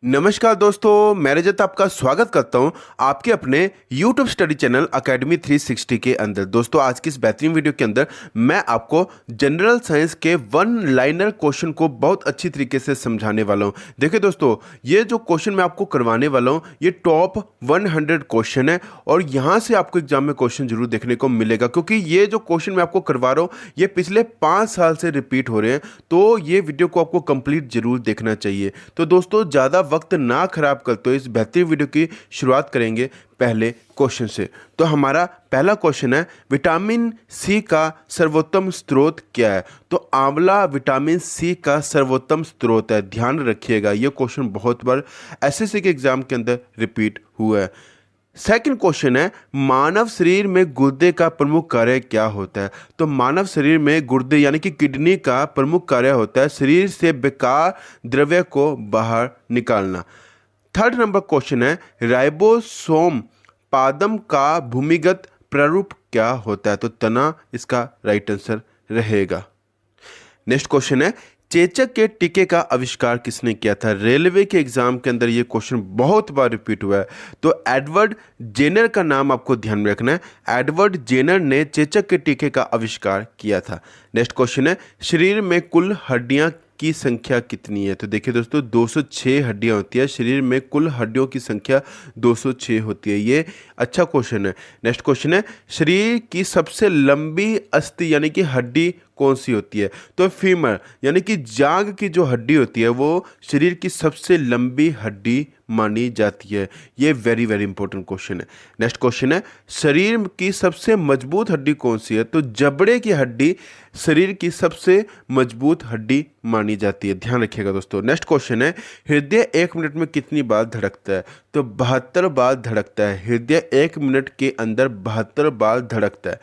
नमस्कार दोस्तों, मैं रजत आपका स्वागत करता हूं आपके अपने YouTube स्टडी चैनल अकेडमी 360 के अंदर। दोस्तों, आज की इस बेहतरीन वीडियो के अंदर मैं आपको जनरल साइंस के वन लाइनर क्वेश्चन को बहुत अच्छी तरीके से समझाने वाला हूं। देखिए दोस्तों, ये जो क्वेश्चन मैं आपको करवाने वाला हूं ये टॉप 100 क्वेश्चन है और यहाँ से आपको एग्जाम में क्वेश्चन जरूर देखने को मिलेगा, क्योंकि ये जो क्वेश्चन मैं आपको करवा रहा हूँ ये पिछले 5 साल से रिपीट हो रहे हैं। तो ये वीडियो को आपको कंप्लीट जरूर देखना चाहिए। तो दोस्तों, ज़्यादा वक्त ना खराब करते हुए इस बेहतरीन वीडियो की शुरुआत करेंगे पहले क्वेश्चन से। तो हमारा पहला क्वेश्चन है, विटामिन सी का सर्वोत्तम स्रोत क्या है? तो आंवला विटामिन सी का सर्वोत्तम स्रोत है। ध्यान रखिएगा, ये क्वेश्चन बहुत बार एसएससी के एग्जाम के अंदर रिपीट हुआ है। सेकंड क्वेश्चन है, मानव शरीर में गुर्दे का प्रमुख कार्य क्या होता है? तो मानव शरीर में गुर्दे यानी कि किडनी का प्रमुख कार्य होता है शरीर से बेकार द्रव्य को बाहर निकालना। थर्ड नंबर क्वेश्चन है, राइबोसोम पादम का भूमिगत प्रारूप क्या होता है? तो तना इसका राइट आंसर रहेगा। नेक्स्ट क्वेश्चन है, चेचक के टीके का आविष्कार किसने किया था? रेलवे के एग्जाम के अंदर ये क्वेश्चन बहुत बार रिपीट हुआ है। तो एडवर्ड जेनर का नाम आपको ध्यान में रखना है। एडवर्ड जेनर ने चेचक के टीके का आविष्कार किया था। नेक्स्ट क्वेश्चन है, शरीर में कुल हड्डियां की संख्या कितनी है? तो देखिए दोस्तों, 206 हड्डियां होती है। शरीर में कुल हड्डियों की संख्या 206 होती है। ये अच्छा क्वेश्चन है। नेक्स्ट क्वेश्चन है, शरीर की सबसे लंबी अस्थि यानी कि हड्डी कौन सी होती है? तो फीमर यानी कि जांघ की जो हड्डी होती है वो शरीर की सबसे लंबी हड्डी मानी जाती है। ये वेरी वेरी इंपॉर्टेंट क्वेश्चन है। नेक्स्ट क्वेश्चन है, शरीर की सबसे मजबूत हड्डी कौन सी है? तो जबड़े की हड्डी शरीर की सबसे मजबूत हड्डी मानी जाती है। ध्यान रखिएगा दोस्तों। नेक्स्ट क्वेश्चन है, हृदय 1 मिनट में कितनी बार धड़कता है? तो 72 बार धड़कता है। हृदय 1 मिनट के अंदर 72 बार धड़कता है।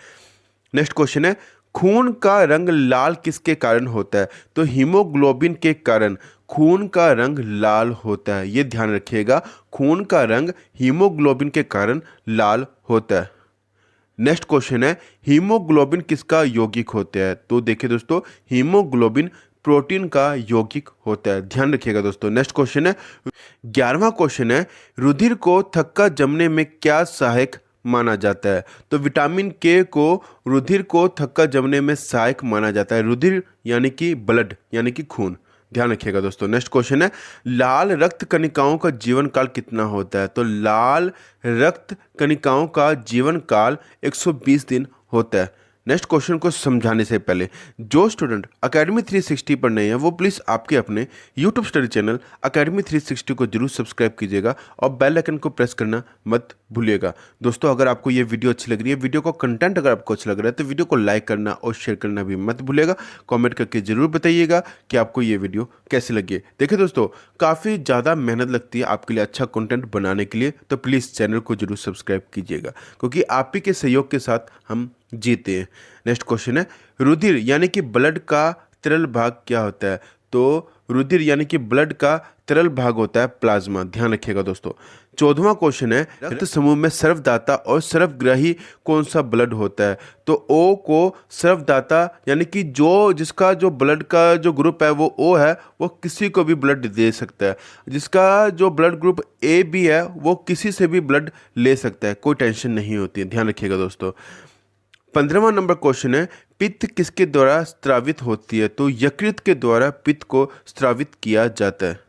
नेक्स्ट क्वेश्चन है, खून का रंग लाल किसके कारण होता है? तो हीमोग्लोबिन के कारण खून का रंग लाल होता है। ये ध्यान रखिएगा, खून का रंग हीमोग्लोबिन के कारण लाल होता है। नेक्स्ट क्वेश्चन है, हीमोग्लोबिन किसका यौगिक होता है? तो देखिए दोस्तों, हीमोग्लोबिन प्रोटीन का यौगिक होता है। ध्यान रखिएगा दोस्तों। नेक्स्ट क्वेश्चन है, 11वां क्वेश्चन है, रुधिर को थक्का जमने में क्या सहायक माना जाता है? तो विटामिन के को रुधिर को थक्का जमने में सहायक माना जाता है। रुधिर यानी कि ब्लड यानी कि खून। ध्यान रखिएगा दोस्तों। नेक्स्ट क्वेश्चन है, लाल रक्त कणिकाओं का जीवन काल कितना होता है? तो लाल रक्त कणिकाओं का जीवन काल 120 दिन होता है। नेक्स्ट क्वेश्चन को समझाने से पहले जो स्टूडेंट अकेडमी 360 पर नए हैं वो प्लीज़ आपके अपने यूट्यूब स्टडी चैनल अकेडमी 360 को जरूर सब्सक्राइब कीजिएगा और बेल आइकन को प्रेस करना मत भूलिएगा। दोस्तों, अगर आपको ये वीडियो अच्छी लग रही है, वीडियो को कंटेंट अगर आपको अच्छा लग रहा है तो वीडियो को लाइक करना और शेयर करना भी मत भूलिएगा। कॉमेंट करके जरूर बताइएगा कि आपको ये वीडियो कैसी लगी है। देखिए दोस्तों, काफ़ी ज़्यादा मेहनत लगती है आपके लिए अच्छा कंटेंट बनाने के लिए, तो प्लीज़ चैनल को जरूर सब्सक्राइब कीजिएगा, क्योंकि आप ही के सहयोग के साथ हम जीते हैं। नेक्स्ट क्वेश्चन है, रुधिर यानी कि ब्लड का तरल भाग क्या होता है? तो रुधिर यानी कि ब्लड का तरल भाग होता है प्लाज्मा। ध्यान रखिएगा दोस्तों। 14वां क्वेश्चन है, रक्त समूह में सर्वदाता और सर्वग्राही कौन सा ब्लड होता है? तो ओ को सर्वदाता यानी कि जिसका जो ब्लड का जो ग्रुप है वो ओ है, वो किसी को भी ब्लड दे सकता है। जिसका जो ब्लड ग्रुप ए बी है वो किसी से भी ब्लड ले सकता है, कोई टेंशन नहीं होती है। ध्यान रखिएगा दोस्तों। 15वां नंबर क्वेश्चन है, पित्त किसके द्वारा स्रावित होती है? तो यकृत के द्वारा पित्त को स्रावित किया जाता है।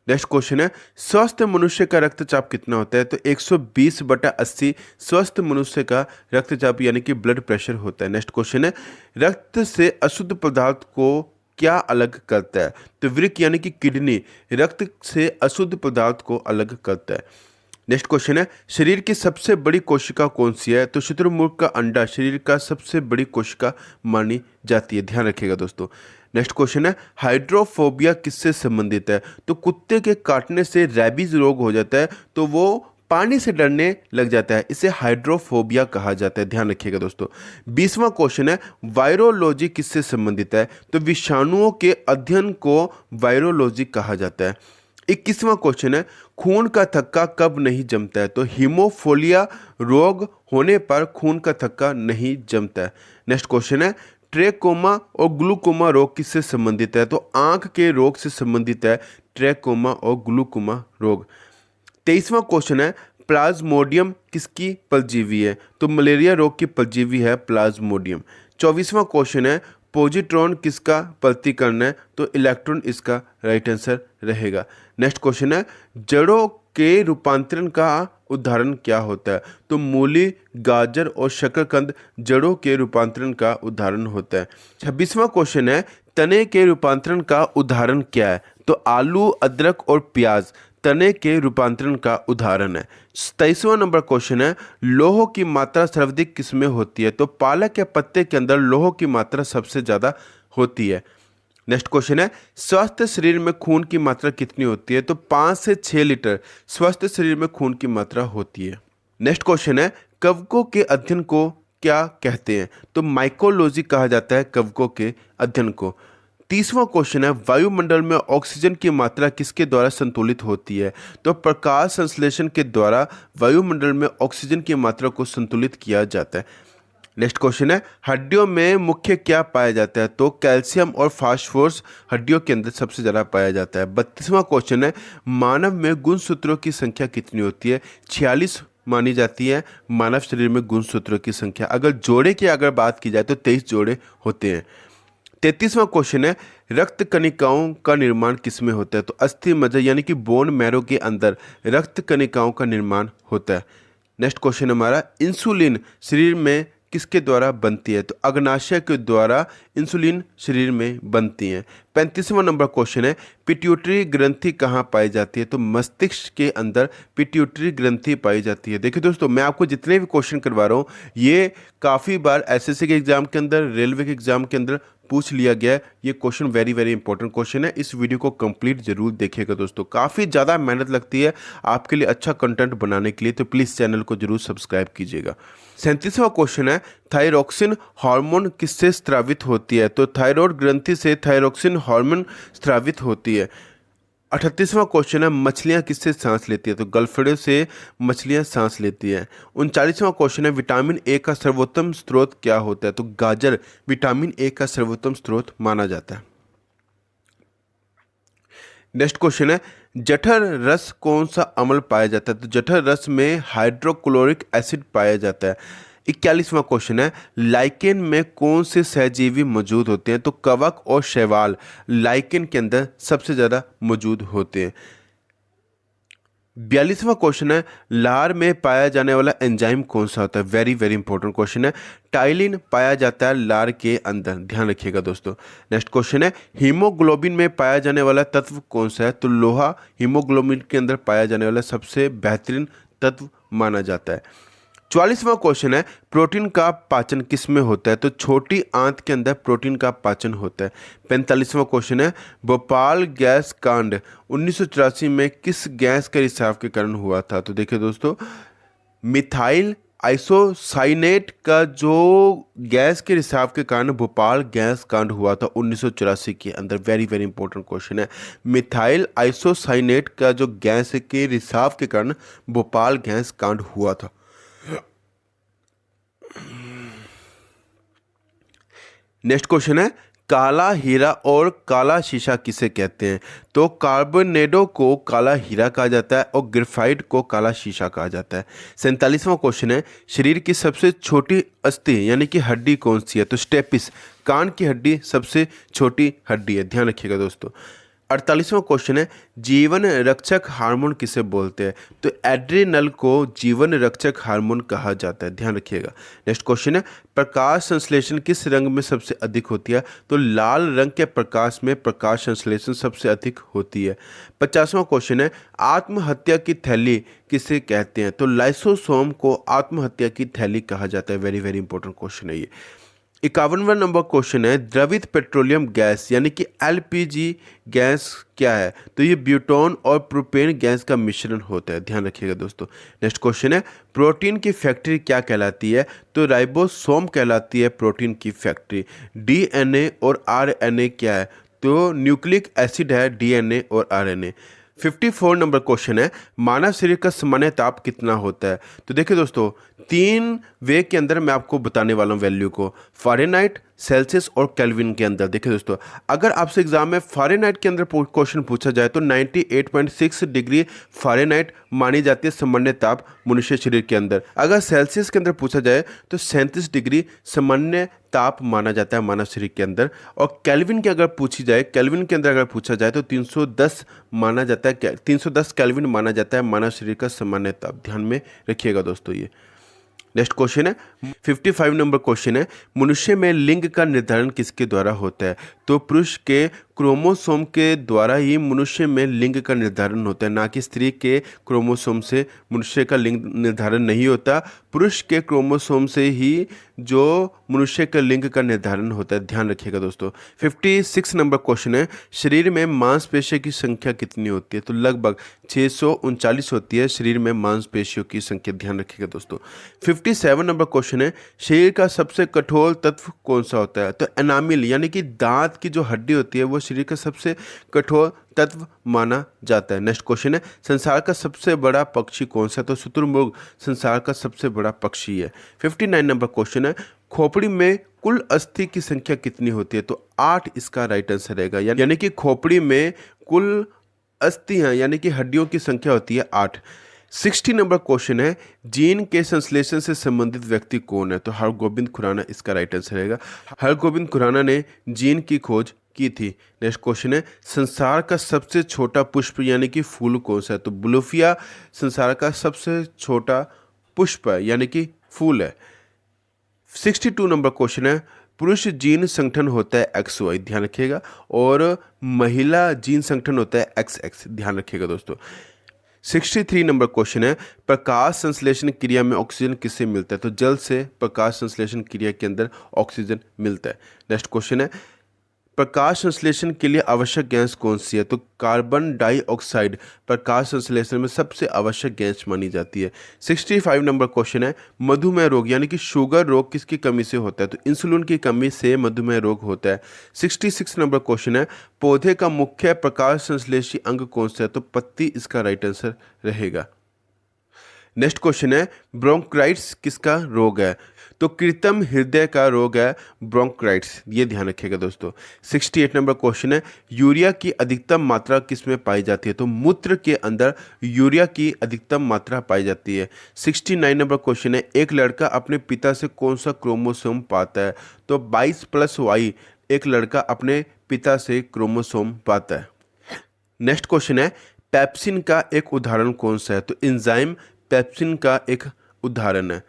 नेक्स्ट क्वेश्चन है, स्वस्थ मनुष्य का रक्तचाप कितना होता है? तो 120/80 स्वस्थ मनुष्य का रक्तचाप यानी कि ब्लड प्रेशर होता है। नेक्स्ट क्वेश्चन है, रक्त से अशुद्ध पदार्थ को क्या अलग करता है? तो वृक्क यानी कि किडनी रक्त से अशुद्ध पदार्थ को अलग करता है। नेक्स्ट क्वेश्चन है, शरीर की सबसे बड़ी कोशिका कौन सी है? तो शुतुरमुर्ग का अंडा शरीर का सबसे बड़ी कोशिका मानी जाती है। ध्यान रखिएगा दोस्तों। नेक्स्ट क्वेश्चन है, हाइड्रोफोबिया किससे संबंधित है? तो कुत्ते के काटने से रैबीज रोग हो जाता है, तो वो पानी से डरने लग जाता है, इसे हाइड्रोफोबिया कहा जाता है। ध्यान रखिएगा दोस्तों। 20वां क्वेश्चन है, वायरोलॉजी किससे संबंधित है? तो विषाणुओं के अध्ययन को वायरोलॉजी कहा जाता है। 21वां क्वेश्चन है, खून का थक्का कब नहीं जमता है? तो हीमोफोलिया रोग होने पर खून का थक्का नहीं जमता है। नेक्स्ट क्वेश्चन है, ट्रेकोमा और ग्लूकोमा रोग किससे संबंधित है? तो आंख के रोग से संबंधित है ट्रेकोमा और ग्लूकोमा रोग। 23वां क्वेश्चन है प्लाज्मोडियम किसकी परजीवी है? तो मलेरिया रोग की परजीवी है प्लाज्मोडियम। 24वां क्वेश्चन है पॉजिट्रॉन किसका प्रतिकरण है? तो इलेक्ट्रॉन इसका राइट आंसर रहेगा। नेक्स्ट क्वेश्चन है जड़ों के रूपांतरण का उदाहरण क्या होता है? तो मूली, गाजर और शकरकंद जड़ों के रूपांतरण का उदाहरण होता है। 26वां क्वेश्चन है तने के रूपांतरण का उदाहरण क्या है? तो आलू, अदरक और प्याज तने के रूपांतरण का उदाहरण है। 27वां नंबर क्वेश्चन है लौह की मात्रा सर्वाधिक किसमें होती है? तो पालक के पत्ते के अंदर लौह की मात्रा सबसे ज़्यादा होती है। नेक्स्ट क्वेश्चन है स्वस्थ शरीर में खून की मात्रा कितनी होती है? तो 5 से 6 लीटर स्वस्थ शरीर में खून की मात्रा होती है। नेक्स्ट क्वेश्चन है कवकों के अध्ययन को क्या कहते हैं? तो माइकोलॉजी कहा जाता है कवकों के अध्ययन को। 30वां क्वेश्चन है वायुमंडल में ऑक्सीजन की मात्रा किसके द्वारा संतुलित होती है? तो प्रकाश संश्लेषण के द्वारा वायुमंडल में ऑक्सीजन की मात्रा को संतुलित किया जाता है। नेक्स्ट क्वेश्चन है हड्डियों में मुख्य क्या पाया जाता है? तो कैल्शियम और फास्फोरस हड्डियों के अंदर सबसे ज़्यादा पाया जाता है। 32वां क्वेश्चन है मानव में गुणसूत्रों की संख्या कितनी होती है? 46 मानी जाती है मानव शरीर में गुणसूत्रों की संख्या। अगर जोड़े की अगर बात की जाए तो 23 जोड़े होते हैं। 33वां क्वेश्चन है रक्त कणिकाओं का निर्माण किसमें होता है? तो अस्थि मज्जा यानी कि बोन मैरो के अंदर रक्त कणिकाओं का निर्माण होता है। नेक्स्ट क्वेश्चन हमारा इंसुलिन शरीर में किसके द्वारा बनती है? तो अग्नाशय के द्वारा इंसुलिन शरीर में बनती है। 35वां नंबर क्वेश्चन है पिट्यूटरी ग्रंथि कहाँ पाई जाती है? तो मस्तिष्क के अंदर पिट्यूटरी ग्रंथि पाई जाती है। देखिए दोस्तों मैं आपको जितने भी क्वेश्चन करवा रहा हूँ ये काफ़ी बार एसएससी के एग्जाम के अंदर, रेलवे के एग्जाम के अंदर पूछ लिया गया है। ये question very very important question है। इस वीडियो को कंप्लीट जरूर देखिएगा दोस्तों, काफ़ी ज़्यादा मेहनत लगती है आपके लिए अच्छा कंटेंट बनाने के लिए, तो प्लीज़ चैनल को जरूर सब्सक्राइब कीजिएगा। 37वां क्वेश्चन है थायरोक्सिन हार्मोन किससे स्रावित होती है? तो थायराइड ग्रंथि से थायरोक्सिन हार्मोन स्रावित होती है। 38वां क्वेश्चन है मछलियां किससे सांस लेती है? तो गलफड़े से मछलियां सांस लेती हैं। 39वां क्वेश्चन है विटामिन ए का सर्वोत्तम स्रोत क्या होता है? तो गाजर विटामिन ए का सर्वोत्तम स्रोत माना जाता है। नेक्स्ट क्वेश्चन है जठर रस कौन सा अम्ल पाया जाता है? तो जठर रस में हाइड्रोक्लोरिक एसिड पाया जाता है। 41वां क्वेश्चन है लाइकेन में कौन से सहजीवी मौजूद होते हैं? तो कवक और शैवाल लाइकेन के अंदर सबसे ज़्यादा मौजूद होते हैं। 42वां क्वेश्चन है लार में पाया जाने वाला एंजाइम कौन सा होता है? वेरी वेरी इंपॉर्टेंट क्वेश्चन है। टाइलिन पाया जाता है लार के अंदर, ध्यान रखिएगा दोस्तों। नेक्स्ट क्वेश्चन है हीमोग्लोबिन में पाया जाने वाला तत्व कौन सा है? तो लोहा हीमोग्लोबिन के अंदर पाया जाने वाला सबसे बेहतरीन तत्व माना जाता है। 44वां क्वेश्चन है प्रोटीन का पाचन किस में होता है? तो छोटी आंत के अंदर प्रोटीन का पाचन होता है। 45वां क्वेश्चन है भोपाल गैस कांड 1984 में किस गैस के रिसाव के कारण हुआ था? तो देखिए दोस्तों मिथाइल आइसोसाइनेट का जो गैस के रिसाव के कारण भोपाल गैस कांड हुआ था 1984 के अंदर। वेरी वेरी इंपॉर्टेंट क्वेश्चन है मिथाइल आइसोसाइनेट का जो गैस के रिसाव के कारण भोपाल गैस कांड हुआ था। नेक्स्ट क्वेश्चन है काला हीरा और काला शीशा किसे कहते हैं? तो कार्बोनेडो को काला हीरा कहा जाता है और ग्रेफाइट को काला शीशा कहा जाता है। 47वां क्वेश्चन है शरीर की सबसे छोटी अस्थि यानी कि हड्डी कौन सी है? तो स्टेपिस कान की हड्डी सबसे छोटी हड्डी है, ध्यान रखिएगा दोस्तों। 48वां क्वेश्चन है जीवन रक्षक हार्मोन किसे बोलते हैं? तो एड्रेनल को जीवन रक्षक हार्मोन कहा जाता है, ध्यान रखिएगा। नेक्स्ट क्वेश्चन है प्रकाश संश्लेषण किस रंग में सबसे अधिक होती है? तो लाल रंग के प्रकाश में प्रकाश संश्लेषण सबसे अधिक होती है। 50वां क्वेश्चन है आत्महत्या की थैली किसे कहते हैं? तो लाइसोसोम को आत्महत्या की थैली कहा जाता है। वेरी वेरी इंपॉर्टेंट क्वेश्चन है ये। 51वां नंबर क्वेश्चन है द्रवित पेट्रोलियम गैस यानी कि एलपीजी गैस क्या है? तो ये ब्यूटोन और प्रोपेन गैस का मिश्रण होता है, ध्यान रखिएगा दोस्तों। नेक्स्ट क्वेश्चन है प्रोटीन की फैक्ट्री क्या कहलाती है? तो राइबोसोम कहलाती है प्रोटीन की फैक्ट्री। डीएनए और आरएनए क्या है? तो न्यूक्लिक एसिड है डीएनए और आरएनए। 54 नंबर क्वेश्चन है मानव शरीर का सामान्य ताप कितना होता है? तो देखिए दोस्तों 3 वे के अंदर मैं आपको बताने वाला हूँ वैल्यू को, फ़ारेनहाइट, सेल्सियस और केल्विन के अंदर। देखिए दोस्तों, अगर आपसे एग्जाम में फ़ारेनहाइट के अंदर क्वेश्चन पूछा जाए तो 98.6 डिग्री फ़ारेनहाइट मानी जाती है सामान्य ताप मनुष्य शरीर के अंदर। अगर सेल्सियस के अंदर पूछा जाए तो 37 डिग्री सामान्य ताप माना जाता है मानव शरीर के अंदर। और केल्विन की अगर पूछी जाए, केल्विन के अंदर अगर पूछा जाए तो 310 माना जाता है, 310 केल्विन माना जाता है मानव शरीर का सामान्य ताप। ध्यान में रखिएगा दोस्तों। ये नेक्स्ट क्वेश्चन है 55 नंबर क्वेश्चन है, मनुष्य में लिंग का निर्धारण किसके द्वारा होता है? तो पुरुष के क्रोमोसोम के द्वारा ही मनुष्य में लिंग का निर्धारण होता है, ना कि स्त्री के क्रोमोसोम से मनुष्य का लिंग निर्धारण नहीं होता। पुरुष के क्रोमोसोम से ही जो मनुष्य के लिंग का निर्धारण होता है। ध्यान रखिएगा दोस्तों। 56 नंबर क्वेश्चन है, शरीर में मांसपेशियों की संख्या कितनी होती है? तो लगभग 639 होती है शरीर में मांसपेशियों की संख्या। ध्यान रखिएगा दोस्तों। 57 नंबर क्वेश्चन है, शरीर का सबसे कठोर तत्व कौन सा होता है? तो एनामिल यानी कि दांत की जो हड्डी होती है वो शरीर का सबसे कठोर तत्व माना जाता है। नेक्स्ट क्वेश्चन है, संसार का सबसे बड़ा पक्षी कौन सा? तो शुतुरमुर्ग संसार का सबसे बड़ा पक्षी है। 59 नंबर क्वेश्चन है, खोपड़ी में कुल अस्थि की संख्या कितनी होती है? तो 8 इसका राइट आंसर रहेगा। यानी कि खोपड़ी में कुल अस्थियां यानी कि हड्डियों की संख्या होती है 8। 60 नंबर क्वेश्चन है, जीन के संश्लेषण से संबंधित व्यक्ति कौन है? तो हरगोबिंद खुराना इसका राइट आंसर रहेगा। हरगोबिंद खुराना ने जीन की खोज की थी। नेक्स्ट क्वेश्चन है, संसार का सबसे छोटा पुष्प यानी कि फूल कौन सा है? तो बुलोफिया संसार का सबसे छोटा पुष्प है यानी कि फूल है। 62 नंबर क्वेश्चन है, पुरुष जीन संगठन होता है XY, ध्यान रखिएगा, और महिला जीन संगठन होता है XX, ध्यान रखिएगा दोस्तों। 63 नंबर क्वेश्चन है, प्रकाश संश्लेषण क्रिया में ऑक्सीजन किससे मिलता है? तो जल से प्रकाश संश्लेषण क्रिया के अंदर ऑक्सीजन मिलता है। नेक्स्ट क्वेश्चन है, प्रकाश संश्लेषण के लिए आवश्यक गैस कौन सी है? तो कार्बन डाइऑक्साइड प्रकाश संश्लेषण में सबसे आवश्यक गैस मानी जाती है। 65 नंबर क्वेश्चन है, मधुमेह रोग यानी कि शुगर रोग किसकी कमी से होता है? तो इंसुलिन की कमी से मधुमेह रोग होता है। 66 नंबर क्वेश्चन है, पौधे का मुख्य प्रकाश संश्लेषी अंग कौन सा है? तो पत्ती इसका राइट आंसर रहेगा। नेक्स्ट क्वेश्चन है, ब्रोंकाइटिस किसका रोग है? तो कृत्रिम हृदय का रोग है ब्रोंकाइटिस, ये ध्यान रखिएगा दोस्तों। 68 नंबर क्वेश्चन है, यूरिया की अधिकतम मात्रा किस में पाई जाती है? तो मूत्र के अंदर यूरिया की अधिकतम मात्रा पाई जाती है। 69 नंबर क्वेश्चन है, एक लड़का अपने पिता से कौन सा क्रोमोसोम पाता है? तो 22+Y एक लड़का अपने पिता से क्रोमोसोम पाता है। नेक्स्ट क्वेश्चन है, पेप्सिन का एक उदाहरण कौन सा है? तो एंजाइम पेप्सिन का एक उदाहरण है।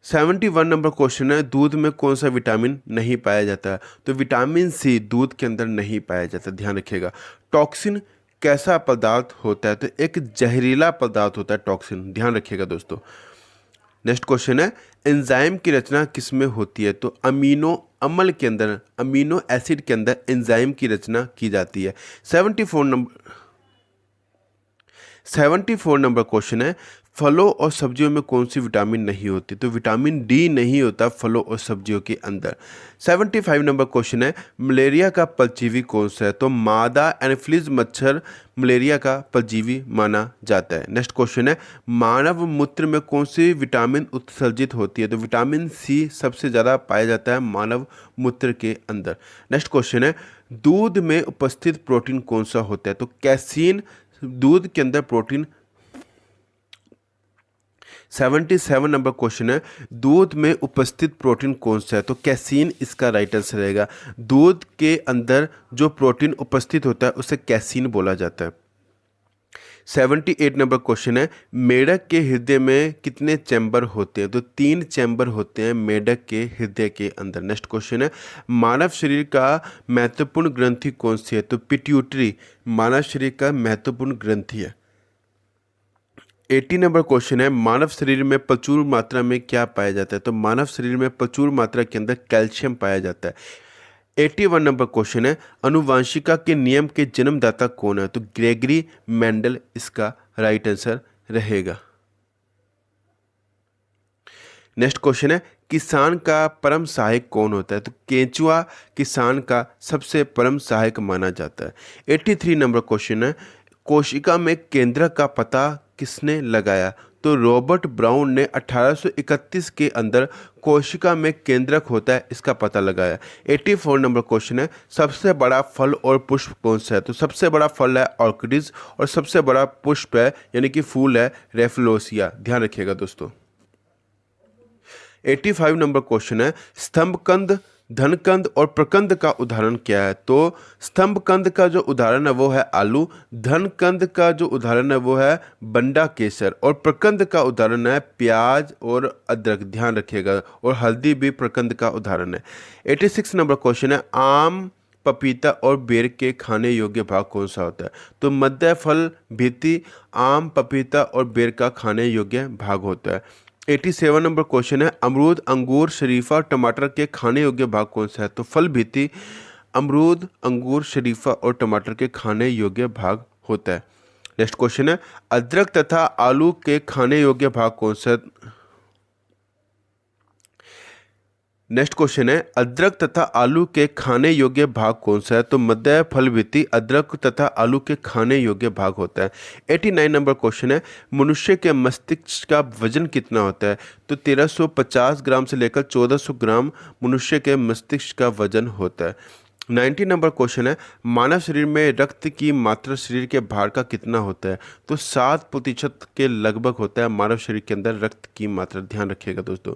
71 नंबर क्वेश्चन है, दूध में कौन सा विटामिन नहीं पाया जाता है? तो विटामिन सी दूध के अंदर नहीं पाया जाता, ध्यान रखिएगा। टॉक्सिन कैसा पदार्थ होता है? तो एक जहरीला पदार्थ होता है टॉक्सिन, ध्यान रखिएगा दोस्तों। नेक्स्ट क्वेश्चन है, एंजाइम की रचना किस में होती है? तो अमीनो अम्ल के अंदर, अमीनो एसिड के अंदर एंजाइम की रचना की जाती है। 74 नंबर क्वेश्चन है, फलों और सब्जियों में कौन सी विटामिन नहीं होती? तो विटामिन डी नहीं होता फलों और सब्जियों के अंदर। 75 नंबर क्वेश्चन है, मलेरिया का परजीवी कौन सा है? तो मादा एनोफिलीज मच्छर मलेरिया का परजीवी माना जाता है। नेक्स्ट क्वेश्चन है, मानव मूत्र में कौन सी विटामिन उत्सर्जित होती है? तो विटामिन सी सबसे ज़्यादा पाया जाता है मानव मूत्र के अंदर। नेक्स्ट क्वेश्चन है, दूध में उपस्थित प्रोटीन कौन सा होता है? तो कैसीन दूध के अंदर प्रोटीन। 77 नंबर क्वेश्चन है, दूध में उपस्थित प्रोटीन कौन सा है? तो कैसीन इसका राइट आंसर रहेगा। दूध के अंदर जो प्रोटीन उपस्थित होता है उसे कैसीन बोला जाता है। 78 नंबर क्वेश्चन है, मेढक के हृदय में कितने चैम्बर होते हैं? तो 3 चैम्बर होते हैं मेढक के हृदय के अंदर। नेक्स्ट क्वेश्चन है, मानव शरीर का महत्वपूर्ण ग्रंथि कौन सी है? तो पिट्यूटरी मानव शरीर का महत्वपूर्ण ग्रंथि है। 80 नंबर क्वेश्चन है, मानव शरीर में प्रचुर मात्रा में क्या पाया जाता है? तो मानव शरीर में प्रचुर मात्रा के अंदर कैल्शियम पाया जाता है। 81 नंबर क्वेश्चन है, अनुवांशिका के नियम के जन्मदाता कौन है? तो ग्रेगरी मेंडल इसका राइट आंसर रहेगा। नेक्स्ट क्वेश्चन है, किसान का परम सहायक कौन होता है? तो केंचुआ किसान का सबसे परम सहायक माना जाता है। 83 नंबर क्वेश्चन है, कोशिका में केंद्रक का पता किसने लगाया? तो रॉबर्ट ब्राउन ने 1831 के अंदर कोशिका में केंद्रक होता है इसका पता लगाया। 84 नंबर क्वेश्चन है, सबसे बड़ा फल और पुष्प कौन सा है? तो सबसे बड़ा फल है ऑर्किड्स और सबसे बड़ा पुष्प है यानी कि फूल है रेफलोसिया। ध्यान रखिएगा दोस्तों। 85 नंबर क्वेश्चन है, स्तंभकंद, धनकंद और प्रकंद का उदाहरण क्या है? तो स्तंभकंद का जो उदाहरण है वो है आलू, धनकंद का जो उदाहरण है वो है बंडा केसर और प्रकंद का उदाहरण है प्याज और अदरक। ध्यान रखिएगा। और हल्दी भी प्रकंद का उदाहरण है। 86 नंबर क्वेश्चन है, आम, पपीता और बेर के खाने योग्य भाग कौन सा होता है? तो मध्य फल भित्ति आम, पपीता और बेर का खाने योग्य भाग होता है। 87 नंबर क्वेश्चन है, अमरूद, अंगूर, शरीफा, टमाटर के खाने योग्य भाग कौन सा है? तो फल भित्ति अमरूद, अंगूर, शरीफा और टमाटर के खाने योग्य भाग होता है। नेक्स्ट क्वेश्चन है, अदरक तथा आलू के खाने योग्य भाग कौन सा है? नेक्स्ट क्वेश्चन है, अदरक तथा आलू के खाने योग्य भाग कौन सा है? तो मध्य फल भित्ति अदरक तथा आलू के खाने योग्य भाग होता है। 89 नंबर क्वेश्चन है, मनुष्य के मस्तिष्क का वजन कितना होता है? तो 1350 ग्राम से लेकर 1400 ग्राम मनुष्य के मस्तिष्क का वजन होता है। 90 नंबर क्वेश्चन है, मानव शरीर में रक्त की मात्रा शरीर के भार का कितना होता है? तो 7% के लगभग होता है मानव शरीर के अंदर रक्त की मात्रा। ध्यान रखिएगा दोस्तों।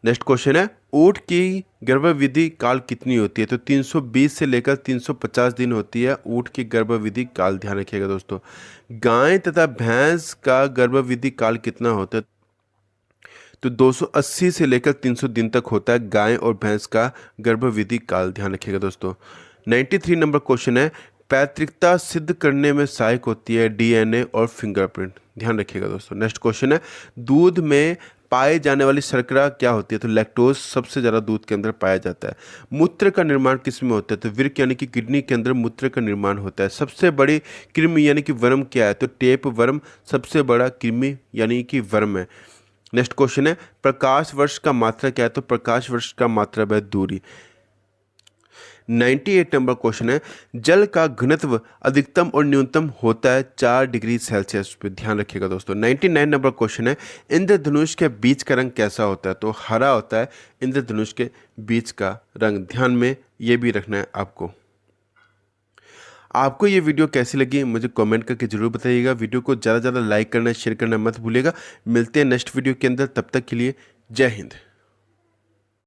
नेक्स्ट क्वेश्चन है, ऊंट की गर्भावधि काल कितनी होती है? तो 320 से लेकर 350 दिन होती है ऊंट की गर्भावधि काल। ध्यान रखिएगा दोस्तों। गाय तथा भैंस का गर्भावधि काल कितना होता है? तो 280 से लेकर 300 दिन तक होता है गाय और भैंस का गर्भावधि काल। ध्यान रखिएगा दोस्तों। 93 नंबर क्वेश्चन है, पैतृकता सिद्ध करने में सहायक होती है डीएनए और फिंगरप्रिंट। ध्यान रखिएगा दोस्तों। नेक्स्ट क्वेश्चन है, दूध में पाए जाने वाली शर्करा क्या होती है? तो लैक्टोज सबसे ज़्यादा दूध के अंदर पाया जाता है। मूत्र का निर्माण किस में होता है? तो वृक्क यानी कि किडनी के अंदर मूत्र का निर्माण होता है। सबसे बड़ी कृमि यानी कि वर्म क्या है? तो टेप वर्म सबसे बड़ा कृमि यानी कि वर्म है। नेक्स्ट क्वेश्चन है, प्रकाश वर्ष का मात्रा क्या है? तो प्रकाश वर्ष का मात्रा है दूरी। 98 नंबर क्वेश्चन है, जल का घनत्व अधिकतम और न्यूनतम होता है 4 डिग्री सेल्सियस पे। ध्यान रखिएगा दोस्तों। 99 नंबर क्वेश्चन है, इंद्रधनुष के बीच का रंग कैसा होता है? तो हरा होता है इंद्रधनुष के बीच का रंग। ध्यान में ये भी रखना है आपको। आपको ये वीडियो कैसी लगी मुझे कमेंट करके जरूर बताइएगा। वीडियो को ज़्यादा से ज़्यादा लाइक करना, शेयर करना मत भूलिएगा। मिलते हैं नेक्स्ट वीडियो के अंदर, तब तक के लिए जय हिंद।